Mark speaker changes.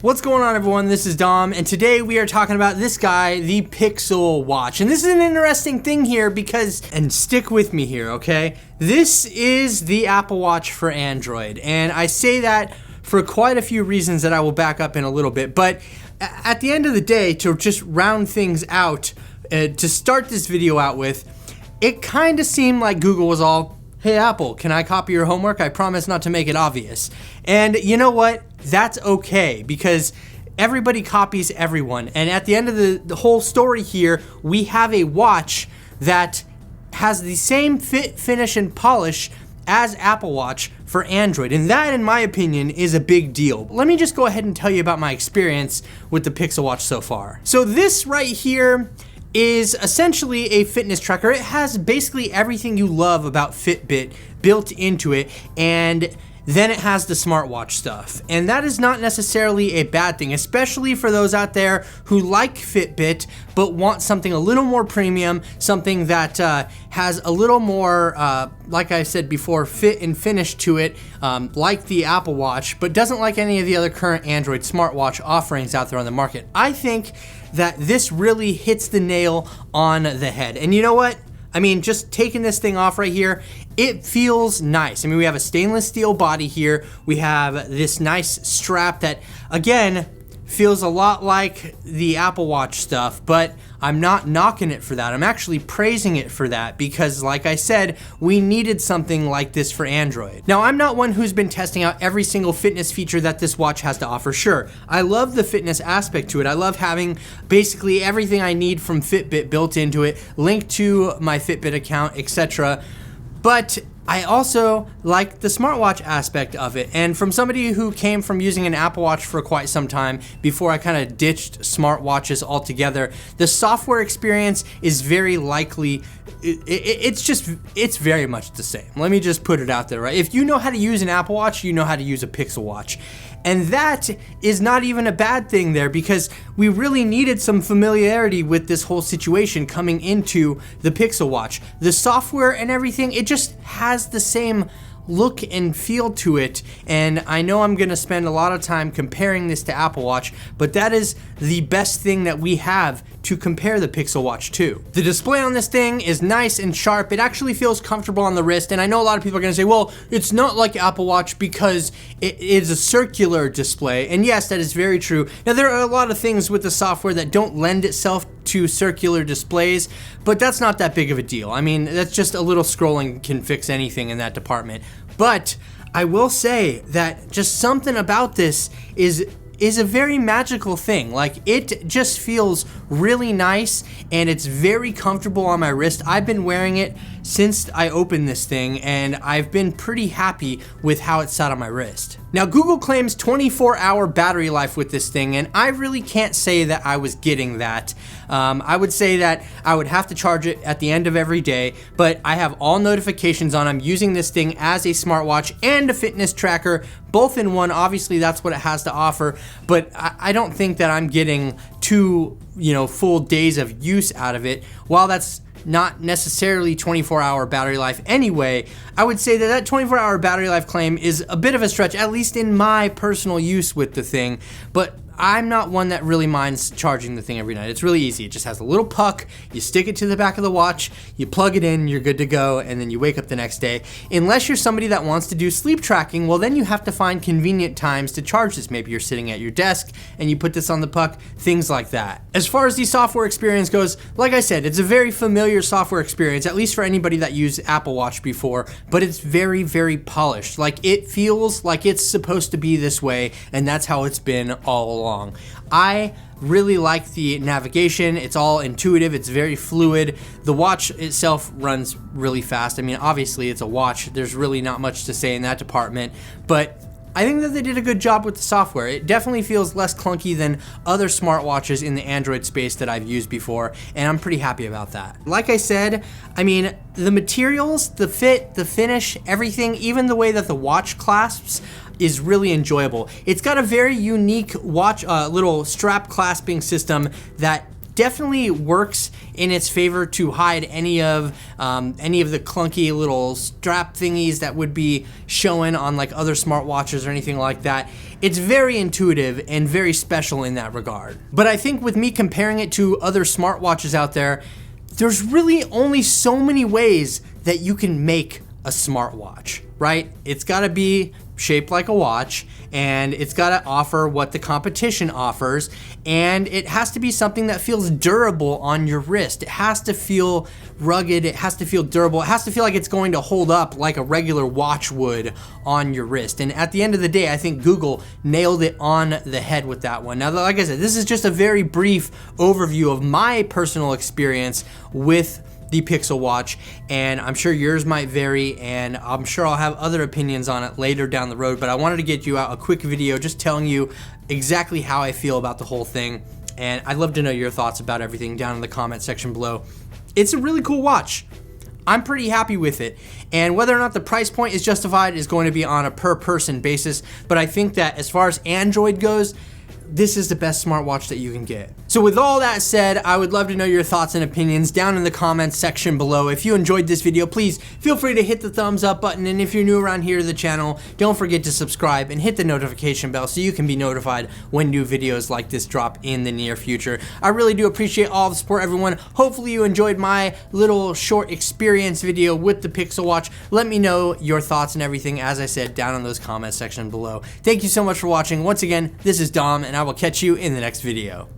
Speaker 1: What's going on, everyone? This is Dom, and today we are talking about this guy, the Pixel Watch. And this is an interesting thing here because, and stick with me here, okay? This is the Apple Watch for Android, and I say that for quite a few reasons that I will back up in a little bit. But at the end of the day, to just round things out, to start this video out with, it kind of seemed like Google was all, hey Apple, can I copy your homework? I promise not to make it obvious. And you know what? That's okay, because everybody copies everyone. And at the end of the whole story here, we have a watch that has the same fit, finish, and polish as Apple Watch for Android. And that, in my opinion, is a big deal. Let me just go ahead and tell you about my experience with the Pixel Watch so far. So this right here is essentially a fitness tracker. It has basically everything you love about Fitbit built into it, and then it has the smartwatch stuff. And that is not necessarily a bad thing, especially for those out there who like Fitbit but want something a little more premium, something that has a little more, like I said before, fit and finish to it, like the Apple Watch, but doesn't like any of the other current Android smartwatch offerings out there on the market. I think that this really hits the nail on the head. And you know what? I mean, just taking this thing off right here, it feels nice. I mean, we have a stainless steel body here. We have this nice strap that, again, feels a lot like the Apple Watch stuff, but I'm not knocking it for that. I'm actually praising it for that because, like I said, we needed something like this for Android. Now, I'm not one who's been testing out every single fitness feature that this watch has to offer. Sure, I love the fitness aspect to it. I love having basically everything I need from Fitbit built into it, linked to my Fitbit account, etc. But I also like the smartwatch aspect of it. And from somebody who came from using an Apple Watch for quite some time before I kind of ditched smartwatches altogether, the software experience is very likely, it's very much the same. Let me just put it out there, right? If you know how to use an Apple Watch, you know how to use a Pixel Watch. And that is not even a bad thing there, because we really needed some familiarity with this whole situation coming into the Pixel Watch. The software and everything, it just has the same look and feel to it, and I know I'm gonna spend a lot of time comparing this to Apple Watch, but that is the best thing that we have to compare the Pixel Watch to. The display on this thing is nice and sharp. It actually feels comfortable on the wrist, and I know a lot of people are gonna say, well, it's not like Apple Watch because it is a circular display, and yes, that is very true. Now, there are a lot of things with the software that don't lend itself to circular displays, but that's not that big of a deal. I mean, that's just a little scrolling can fix anything in that department. But I will say that just something about this is a very magical thing. Like, it just feels really nice and it's very comfortable on my wrist. I've been wearing it since I opened this thing, and I've been pretty happy with how it sat on my wrist. Now, Google claims 24-hour battery life with this thing, and I really can't say that I was getting that. I would say that I would have to charge it at the end of every day, but I have all notifications on. I'm using this thing as a smartwatch and a fitness tracker, both in one. Obviously, that's what it has to offer, but I don't think that I'm getting 2, full days of use out of it. While that's not necessarily 24-hour battery life anyway, I would say that 24-hour battery life claim is a bit of a stretch, at least in my personal use with the thing, but I'm not one that really minds charging the thing every night. It's really easy. It just has a little puck. You stick it to the back of the watch, you plug it in, you're good to go, and then you wake up the next day. Unless you're somebody that wants to do sleep tracking, well, then you have to find convenient times to charge this. Maybe you're sitting at your desk and you put this on the puck, things like that. As far as the software experience goes, like I said, it's a very familiar software experience, at least for anybody that used Apple Watch before, but it's very, very polished. Like, it feels like it's supposed to be this way, and that's how it's been all along. I really like the navigation. It's all intuitive. It's very fluid. The watch itself runs really fast. I mean, obviously it's a watch. There's really not much to say in that department, but I think that they did a good job with the software. It definitely feels less clunky than other smartwatches in the Android space that I've used before, and I'm pretty happy about that. Like I said, I mean, the materials, the fit, the finish, everything, even the way that the watch clasps is really enjoyable. It's got a very unique watch, little strap clasping system that definitely works in its favor to hide any of the clunky little strap thingies that would be showing on like other smartwatches or anything like that. It's very intuitive and very special in that regard. But I think with me comparing it to other smartwatches out there, there's really only so many ways that you can make a smartwatch, right? It's gotta be shaped like a watch, and it's gotta offer what the competition offers, and it has to be something that feels durable on your wrist. It has to feel rugged, it has to feel durable, it has to feel like it's going to hold up like a regular watch would on your wrist. And at the end of the day, I think Google nailed it on the head with that one. Now, like I said, this is just a very brief overview of my personal experience with the Pixel Watch, and I'm sure yours might vary, and I'm sure I'll have other opinions on it later down the road, but I wanted to get you out a quick video just telling you exactly how I feel about the whole thing, and I'd love to know your thoughts about everything down in the comment section below. It's a really cool watch. I'm pretty happy with it, and whether or not the price point is justified is going to be on a per person basis, but I think that as far as Android goes, this is the best smartwatch that you can get. So with all that said, I would love to know your thoughts and opinions down in the comments section below. If you enjoyed this video, please feel free to hit the thumbs up button, and if you're new around here to the channel, don't forget to subscribe and hit the notification bell so you can be notified when new videos like this drop in the near future. I really do appreciate all the support, everyone. Hopefully you enjoyed my little short experience video with the Pixel Watch. Let me know your thoughts and everything, as I said, down in those comments section below. Thank you so much for watching. Once again, this is Dom, and I will catch you in the next video.